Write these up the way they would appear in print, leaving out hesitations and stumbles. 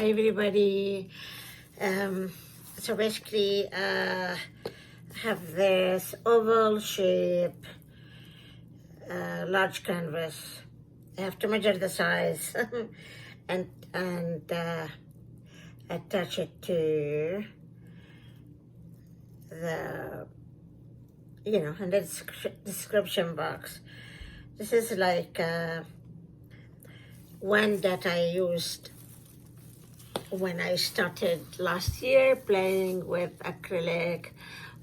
Hi everybody. So basically I have this oval shape large canvas. I have to measure the size and attach it to the in the description box. This is like one that I used when I started last year playing with acrylic,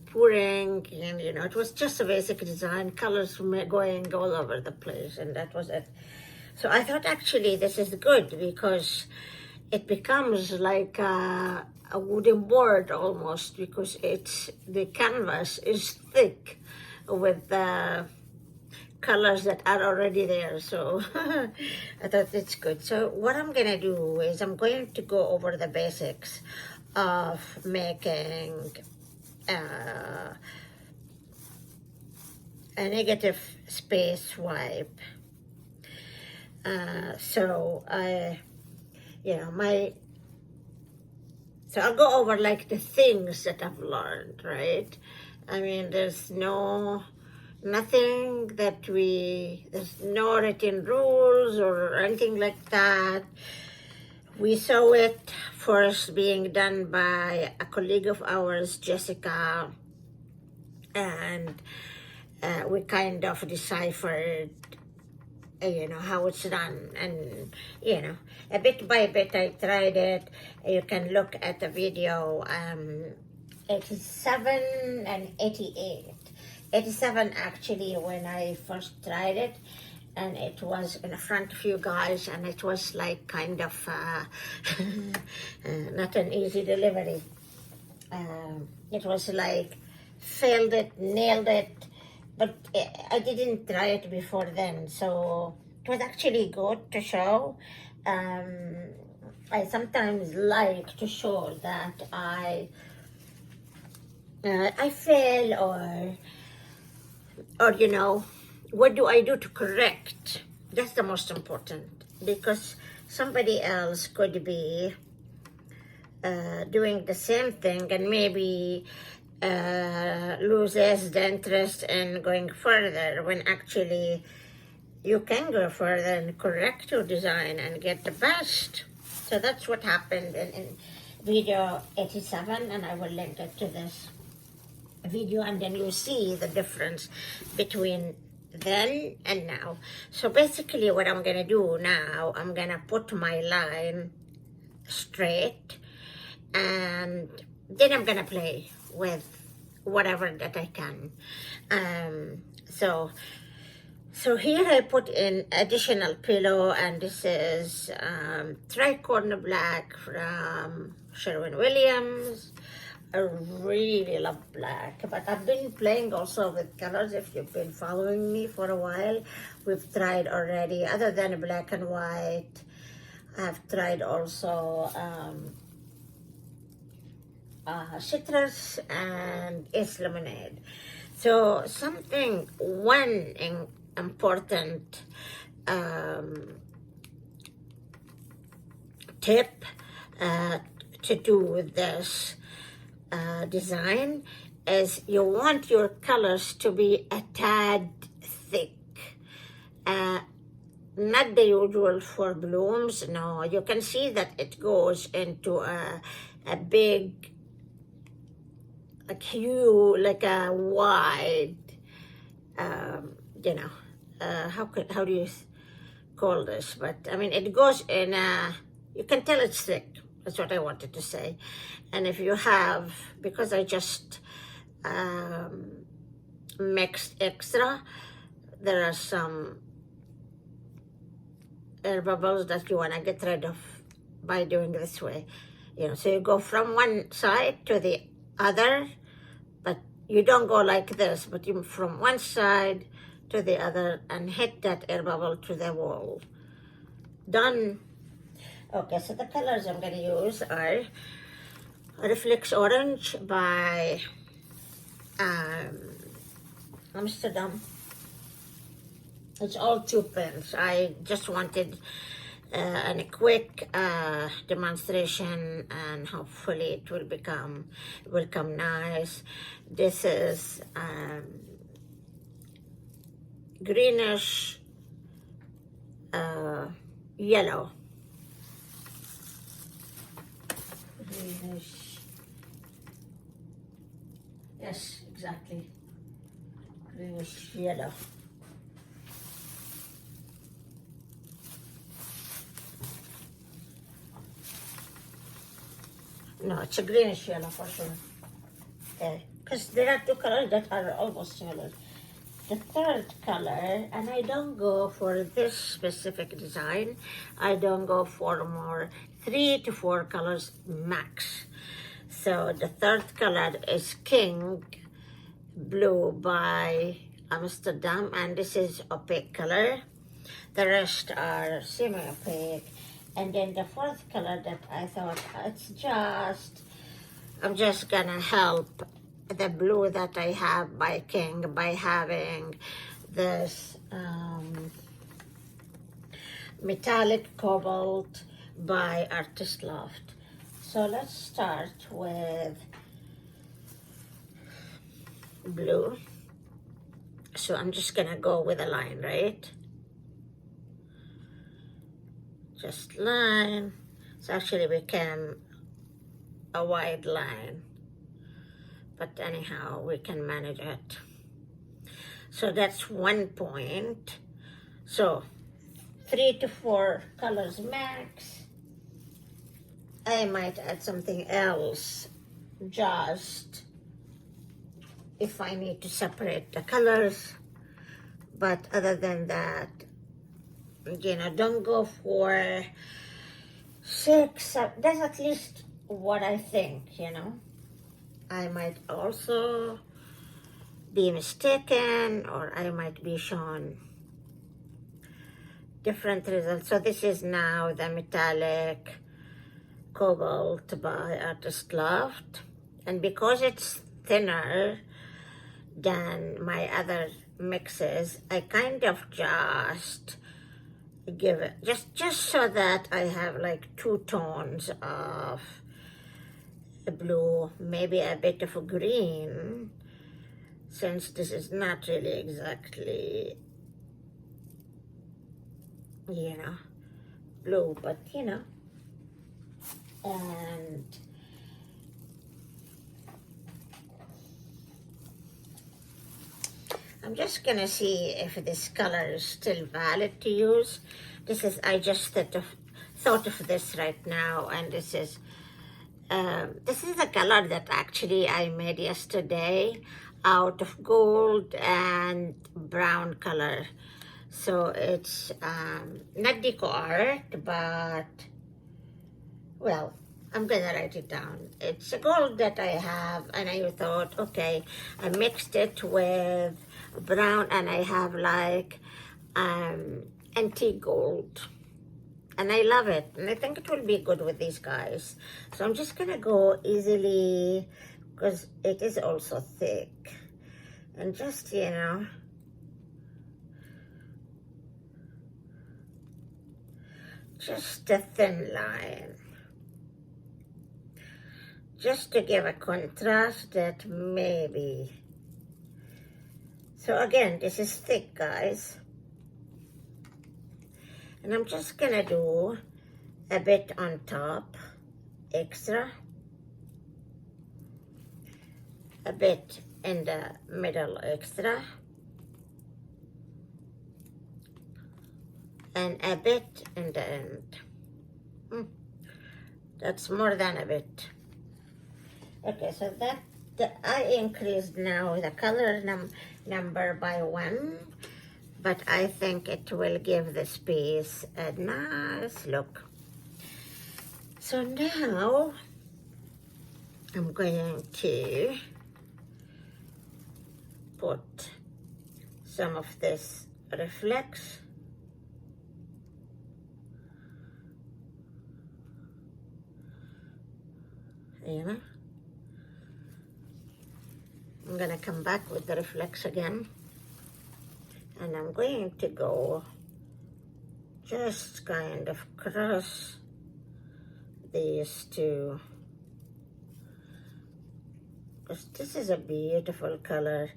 pouring, and it was just a basic design, colors going all over the place, and that was it. So I thought actually this is good because it becomes like a wooden board almost, because the canvas is thick with the colors that are already there. So I thought it's good. So what I'm gonna do is I'm going to go over the basics of making a negative space wipe. So I'll go over like the things that I've learned, right? I mean, there's nothing that there's no written rules or anything like that. We saw it first being done by a colleague of ours, Jessica, and we kind of deciphered how it's done, and a bit by bit I tried it. You can look at the video 87 and 88. 87 actually when I first tried it, and it was in front of you guys, and it was like kind of not an easy delivery. It was like failed it, nailed it, but I didn't try it before then, so it was actually good to show. I sometimes like to show that I fail, or what do I do to correct? That's the most important, because somebody else could be doing the same thing and maybe loses the interest in going further, when actually you can go further and correct your design and get the best. So that's what happened in video 87, and I will link it to this video, and then you see the difference between then and now. So basically what I'm gonna do now, I'm gonna put my line straight, and then I'm gonna play with whatever that I can. So here I put in additional pillow, and this is tricorn black from Sherwin-Williams. I really love black, but I've been playing also with colors. If you've been following me for a while, we've tried already, other than black and white, I've tried also citrus and Ace lemonade. So one important tip to do with this design is you want your colors to be a tad thick, not the usual for blooms. No, you can see that it goes into a big hue, like a wide how do you call this, but I mean it goes in you can tell it's thick. That's what I wanted to say. And if you have, because I just mixed extra, there are some air bubbles that you want to get rid of by doing this way. So you go from one side to the other, but you don't go like this, but you from one side to the other and hit that air bubble to the wall. Done. Okay, so the colors I'm going to use are Reflex Orange by Amsterdam. It's all 2 pens. I just wanted and a quick demonstration, and hopefully it will come nice. This is greenish yellow. Greenish. Yes, exactly. Greenish yellow. No, it's a greenish yellow for sure. Okay, because there are two colors that are almost similar. The third color, and I don't go for this specific design, I don't go for more 3 to 4 colors max. So the third color is King Blue by Amsterdam, and this is opaque color. The rest are semi-opaque. And then the fourth color that I thought, I'm just gonna help the blue that I have by King by having this metallic cobalt by Artist Loft. So let's start with blue. So I'm just gonna go with a line, right? Just line. So actually became a wide line, but anyhow we can manage it. So that's 1 point. So 3 to 4 colors max. I might add something else just if I need to separate the colors, but other than that, you know, don't go for 6. That's at least what I think, you know. I might also be mistaken, or I might be shown different results. So this is now the metallic cobalt by Artist Loft, and because it's thinner than my other mixes, I kind of just give it just so that I have like 2 tones of blue, maybe a bit of a green, since this is not really exactly, you know, blue, but you know. And I'm just gonna see if this color is still valid to use. I just thought of this right now, and this is the color that actually I made yesterday out of gold and brown color. So it's not deco art, but, well, I'm gonna write it down. It's a gold that I have, and I thought, okay, I mixed it with brown, and I have like antique gold, and I love it, and I think it will be good with these guys. So I'm just gonna go easily because it is also thick, and just, you know, just a thin line, just to give a contrast that maybe. So again, this is thick, guys. And I'm just gonna do a bit on top, extra, a bit in the middle, extra, and a bit in the end. That's more than a bit. Okay, so I increased now the color number by 1, but I think it will give this piece a nice look. So now I'm going to put some of this reflex. You know, I'm gonna come back with the reflex again, and I'm going to go just kind of cross these two, because this is a beautiful color,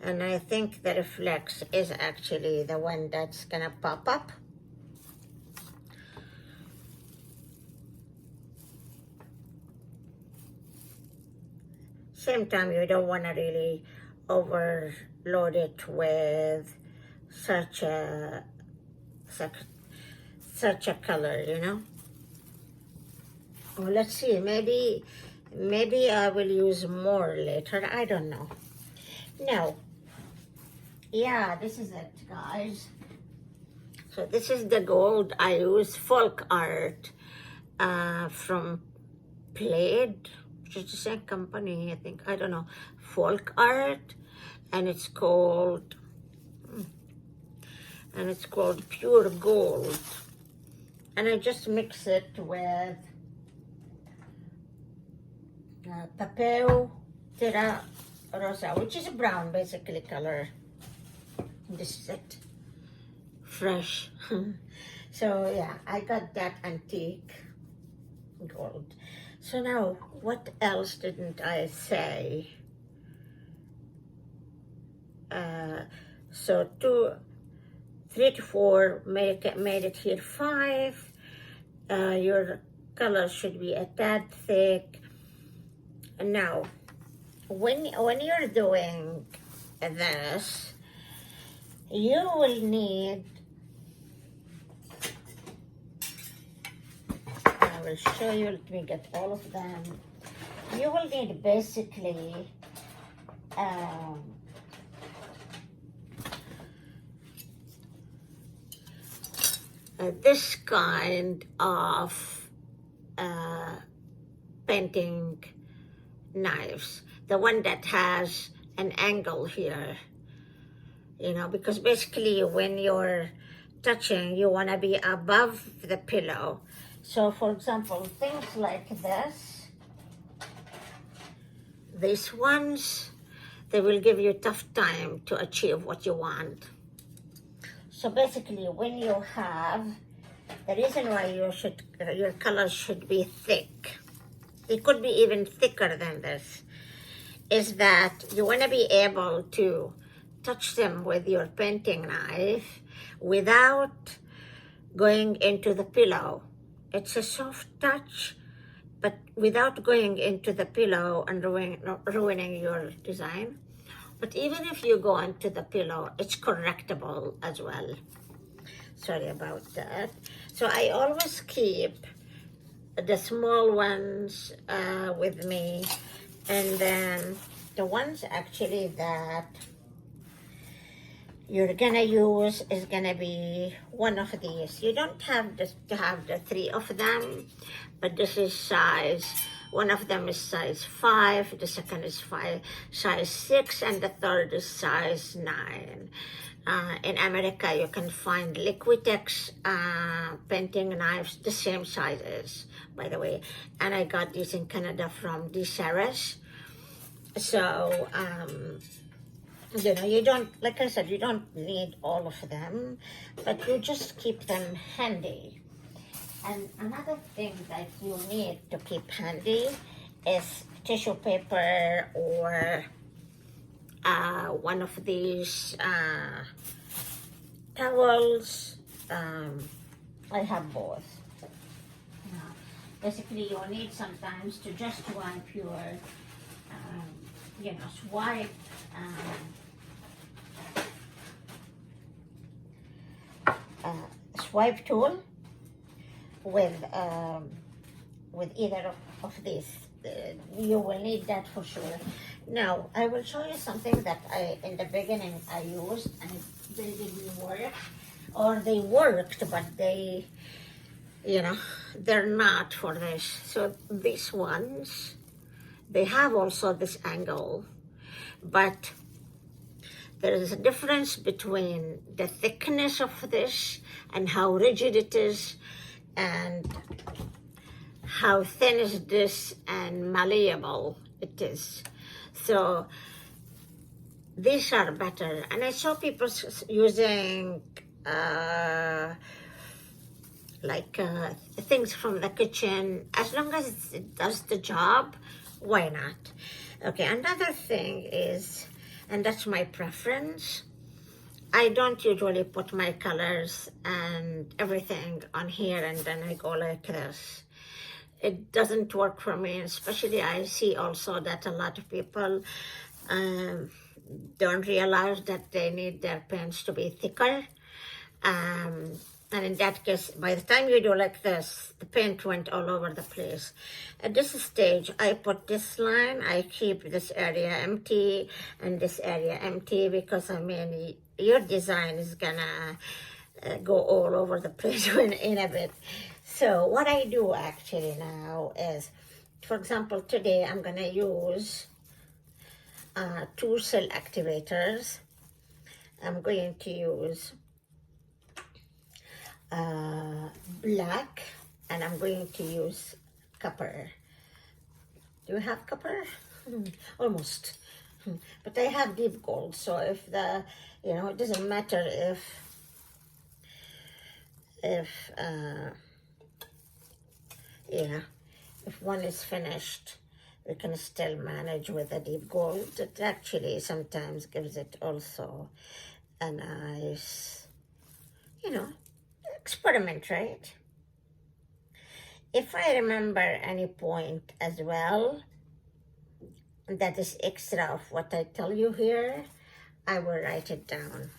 and I think the reflex is actually the one that's gonna pop up. Same time, you don't want to really overload it with such a color, you know. Oh, let's see, maybe I will use more later, I don't know. No, yeah, this is it, guys. So this is the gold I use, folk art from Plaid, which is the same company, I think, I don't know, folk art, and it's called pure gold. And I just mix it with Papel Terra Rosa, which is a brown basically color. This is it, fresh. So yeah, I got that antique gold. So now, what else didn't I say? So 3 to 4 made it here 5. Your color should be a tad thick. And now, when you're doing this, you will need, I will show you, let me get all of them. You will need basically this kind of painting knives, the one that has an angle here, you know, because basically when you're touching, you want to be above the pillow. So for example, things like this, these ones, they will give you a tough time to achieve what you want. So basically, when you have, the reason why your colors should be thick, it could be even thicker than this, is that you want to be able to touch them with your painting knife without going into the pillow. It's a soft touch, but without going into the pillow and ruining your design. But even if you go into the pillow, it's correctable as well. Sorry about that. So I always keep the small ones with me, and then the ones actually that you're gonna use is gonna be one of these. You don't have to have the 3 of them, but this is size, one of them is size 5, the second is size 6, and the third is size 9. In America, you can find Liquitex painting knives, the same sizes, by the way. And I got these in Canada from DeSaris. So, you know, you don't, like I said, you don't need all of them, but you just keep them handy. And another thing that you need to keep handy is tissue paper or one of these towels. I have both. Basically, you need sometimes to just wipe your, you know, swipe tool with either of these. You will need that for sure. Now, I will show you something that in the beginning I used and they didn't work, or they worked, but they, you know, they're not for this. So these ones, they have also this angle, but there is a difference between the thickness of this and how rigid it is, and how thin is this and malleable it is. So these are better. And I saw people using like things from the kitchen. As long as it does the job, why not? Okay, another thing is, and that's my preference, I don't usually put my colors and everything on here and then I go like this. It doesn't work for me, especially I see also that a lot of people don't realize that they need their paints to be thicker. And in that case, by the time you do like this, the paint went all over the place. At this stage, I put this line, I keep this area empty and this area empty because I mean, your design is gonna go all over the place in a bit. So what I do actually now is, for example, today I'm gonna use 2 cell activators. I'm going to use black and I'm going to use copper. Do you have copper? Almost. But I have deep gold, so if the, you know, it doesn't matter if yeah, if one is finished, we can still manage with a deep gold. It actually sometimes gives it also a nice, you know, experiment, right? If I remember any point as well that is extra of what I tell you here, I will write it down.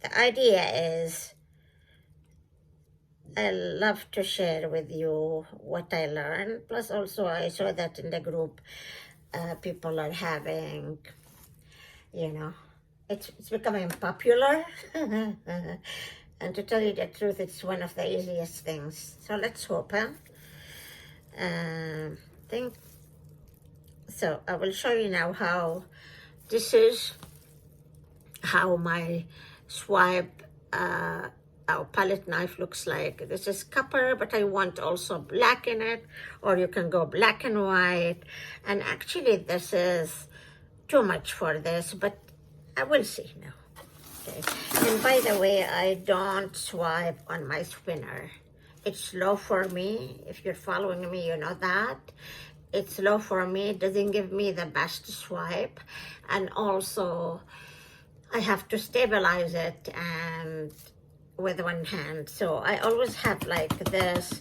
The idea is I love to share with you what I learned. Plus also I saw that in the group people are having, you know, it's becoming popular. And to tell you the truth, it's one of the easiest things. So let's hope, huh? Think. So I will show you now how this is how my swipe our palette knife looks like. This is copper, but I want also black in it, or you can go black and white. And actually this is too much for this, but I will see now. Okay. And by the way, I don't swipe on my spinner. It's slow for me. If you're following me, you know that. It's slow for me. It doesn't give me the best swipe. And also, I have to stabilize it and with one hand. So I always have like this,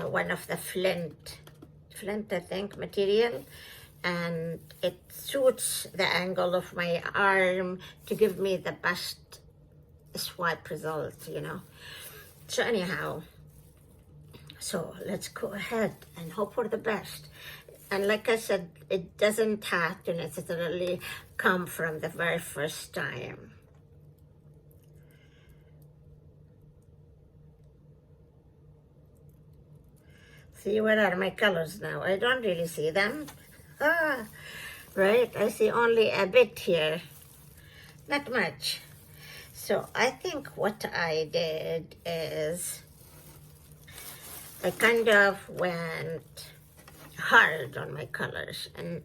one of the flint I think, material. And it suits the angle of my arm to give me the best swipe result, you know. So anyhow, so let's go ahead and hope for the best. And like I said, it doesn't have to necessarily come from the very first time. See, where are my colors now? I don't really see them. Right, I see only a bit here, not much. So I think what I did is I kind of went hard on my colors, and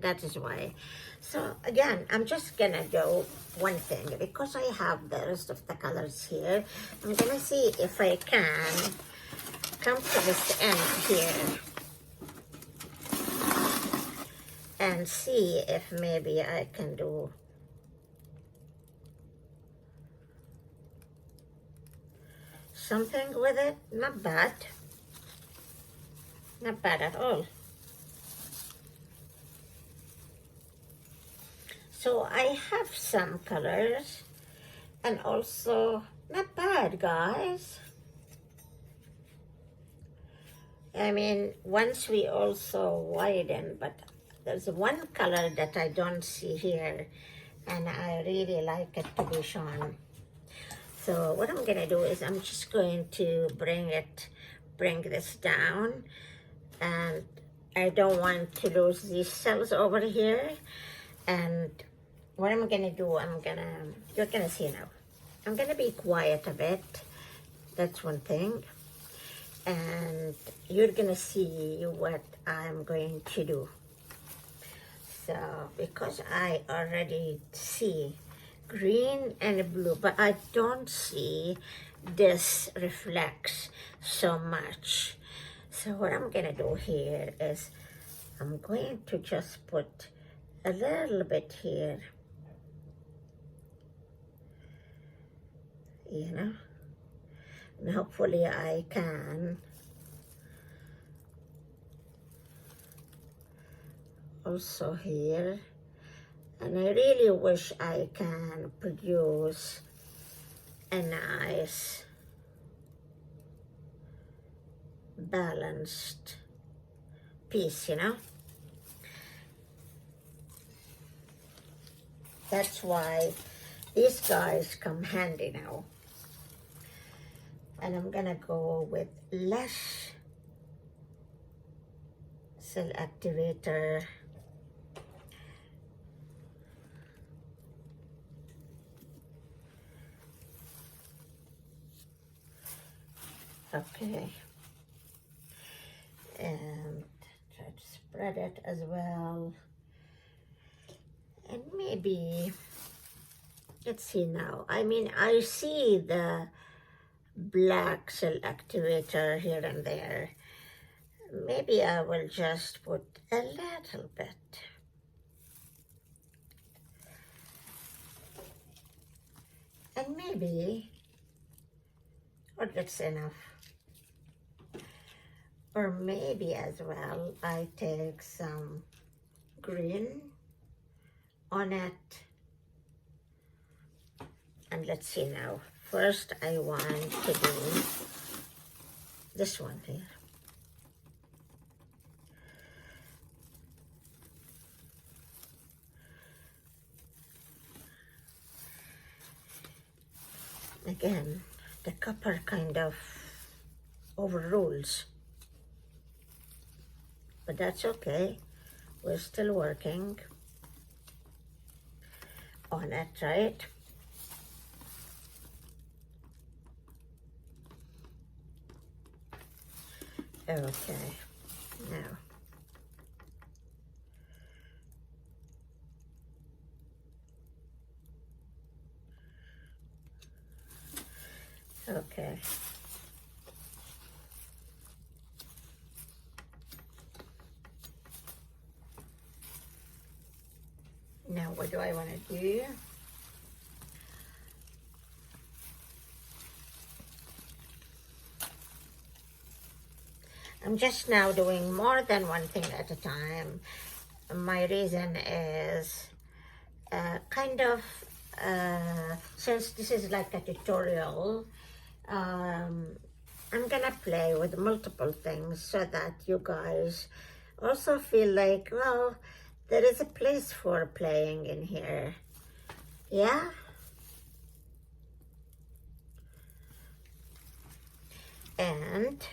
that is why. So again, I'm just gonna do one thing because I have the rest of the colors here. I'm gonna see if I can come to this end here and see if maybe I can do something with it. Not bad. Not bad at all. So I have some colors and also not bad, guys. I mean, once we also widen, but there's one color that I don't see here, and I really like it to be shown. So what I'm gonna do is I'm just going to bring this down, and I don't want to lose these cells over here. And what I'm gonna do, you're gonna see now. I'm gonna be quiet a bit. That's one thing. And you're gonna see what I'm going to do. So because I already see green and blue, but I don't see this reflects so much. So what I'm gonna do here is I'm going to just put a little bit here, you know, and hopefully I can also here. And I really wish I can produce a nice balanced piece, you know. That's why these guys come handy now. And I'm gonna go with less cell activator. Okay. And try to spread it as well. And maybe, let's see now. I mean, I see the black cell activator here and there. Maybe I will just put a little bit. And maybe, or that's enough. Or maybe as well, I take some green on it. And let's see now. First, I want to do this one here. Again, the copper kind of overrules. But that's okay. We're still working on it, right? Okay, now. Okay. Now what do I want to do? I'm just now doing more than one thing at a time. My reason is since this is like a tutorial, I'm gonna play with multiple things so that you guys also feel like, well, there is a place for playing in here. Yeah? And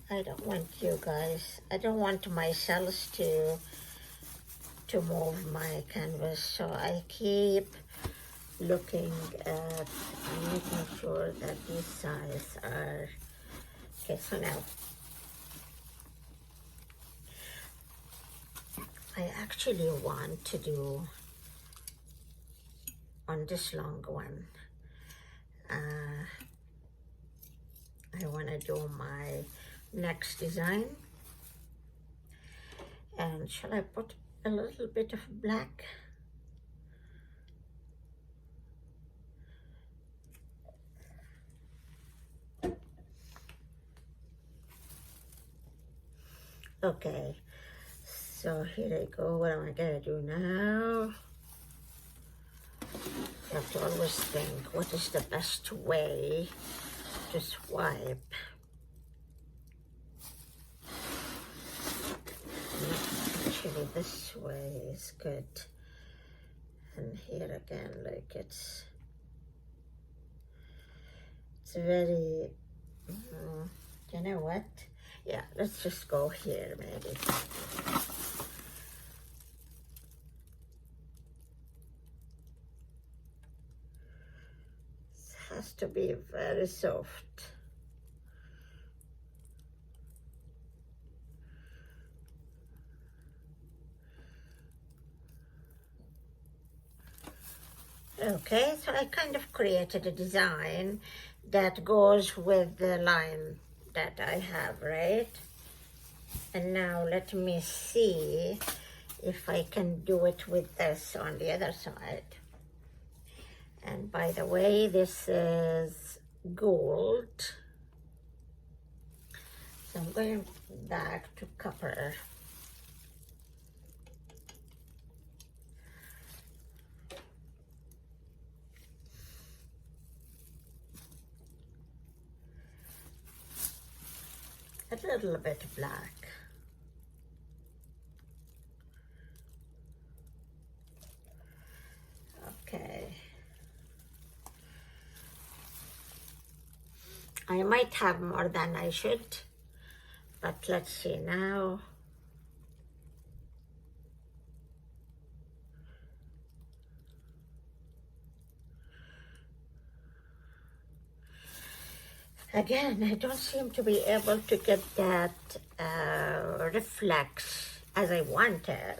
I don't want you guys, I don't want my cells to move my canvas, so I keep looking at making sure that these sides are okay. So now I actually want to do on this long one, I want to do my next design. And shall I put a little bit of black? Okay, so here I go. What am I gonna do now? You have to always think, what is the best way to swipe? Actually, this way is good. And here again, like it's very, you know what? Yeah, let's just go here maybe. It has to be very soft. Okay, so I kind of created a design that goes with the line that I have, right? And now let me see if I can do it with this on the other side. And by the way, this is gold. So I'm going back to copper. A little bit black. Okay. I might have more than I should, but let's see now. Again, I don't seem to be able to get that reflex as I wanted,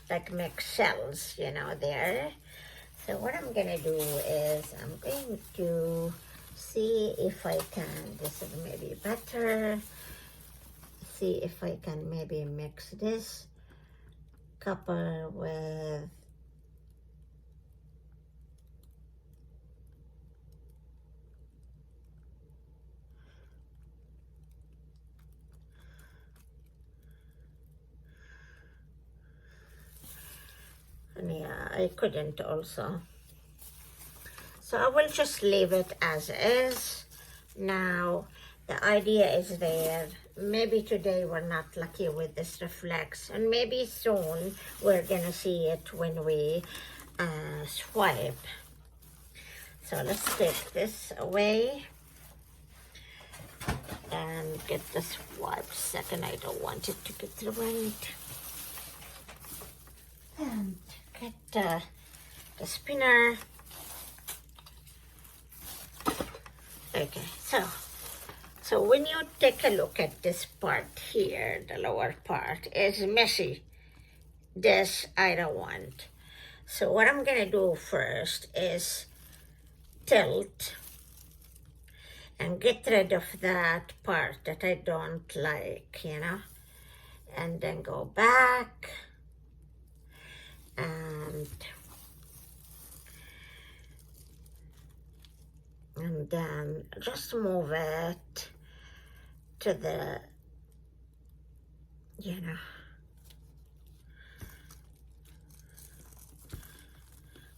like make cells, you know, there. So what I'm gonna do is I'm going to see if I can, this is maybe better, see if I can maybe mix this copper with and yeah, I couldn't also. So I will just leave it as is. Now, the idea is there. Maybe today we're not lucky with this reflex, and maybe soon we're gonna see it when we swipe. So let's take this away and get the swipe second. I don't want it to get ruined. And get the spinner. Okay, so when you take a look at this part here, the lower part is messy. This I don't want. So what I'm gonna do first is tilt and get rid of that part that I don't like, you know, and then go back and then just move it to the, you know,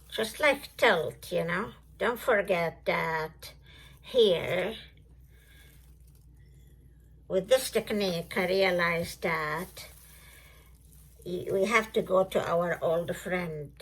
just like tilt, you know. Don't forget that here, with this technique, I realized that we have to go to our old friend.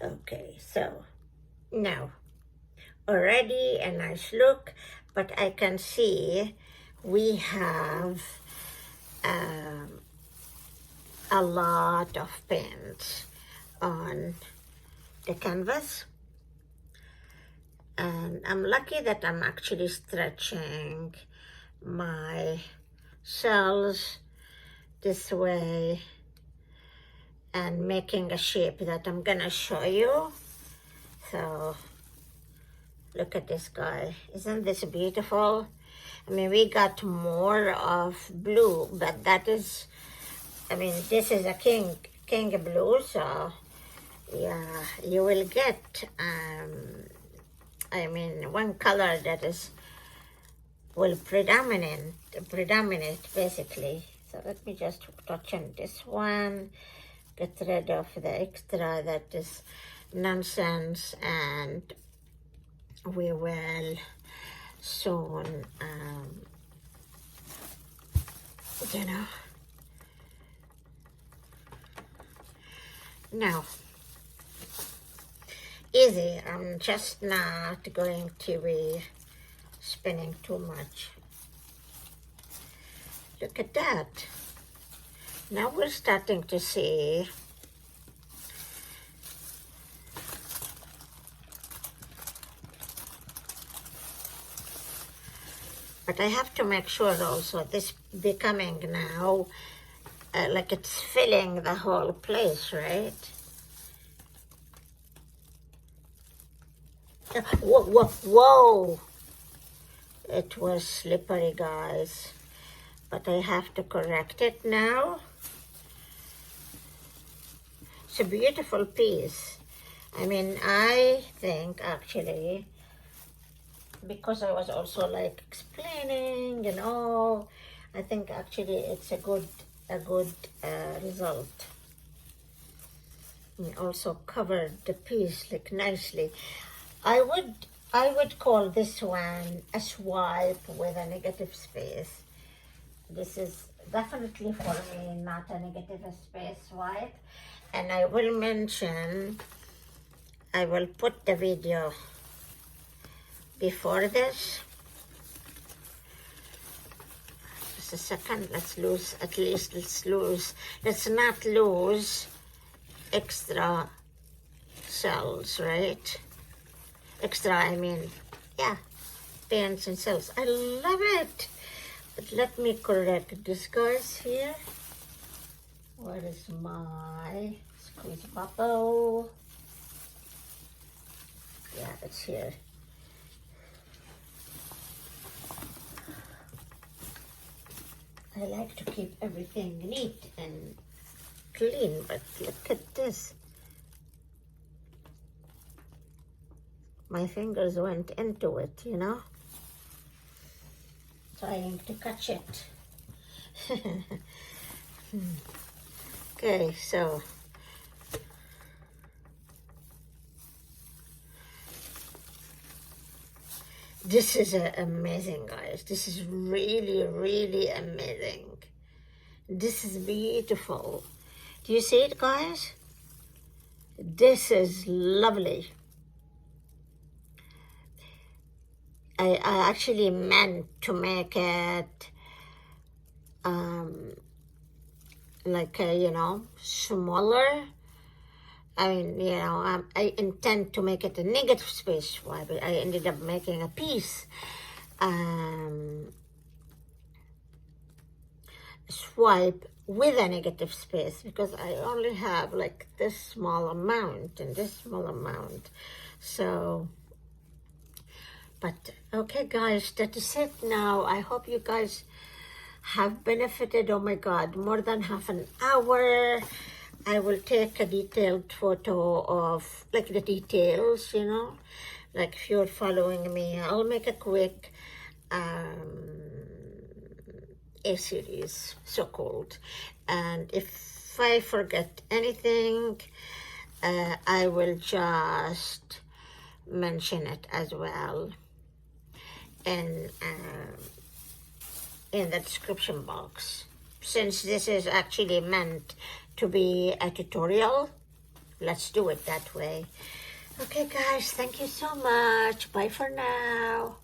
Okay, so now already a nice look, but I can see we have a lot of paint on the canvas, and I'm lucky that I'm actually stretching my cells this way and making a shape that I'm gonna show you. So look at this guy. Isn't this beautiful? I mean, we got more of blue, but that is, I mean, this is a king blue, so yeah, you will get I mean, one color that is will predominate basically. So let me just touch on this one, get rid of the extra that is nonsense, and we will soon you know, Now, easy. I'm just not going to be spinning too much. Look at that. Now we're starting to see but I have to make sure also this becoming now like it's filling the whole place, right? Whoa, whoa, whoa! It was slippery, guys. But I have to correct it now. It's a beautiful piece. I mean, I think actually, because I was also like explaining, I think actually it's a good result. And also covered the piece like nicely. I would call this one a swipe with a negative space. This is definitely for me not a negative space swipe. And I will mention, I will put the video before this. Just a second, let's not lose extra cells, right? Pants and cells. I love it. But let me correct this, guys, here. Where is my squeeze bubble? Yeah, it's here. I like to keep everything neat and clean, but look at this. My fingers went into it, trying to catch it. Okay, so this is amazing, guys. This is really, really amazing. This is beautiful. Do you see it, guys? This is lovely. I actually meant to make it like smaller. I mean, I intend to make it a negative space swipe, but I ended up making a piece swipe with a negative space because I only have like this small amount and this small amount. So, but okay, guys, that is it now. I hope you guys have benefited. Oh my God, more than half an hour. I will take a detailed photo of like the details, like if you're following me. I'll make a quick A-series, so-called. And if I forget anything, I will just mention it as well in the description box. Since this is actually meant to be a tutorial, let's do it that way. Okay, guys, thank you so much. Bye for now.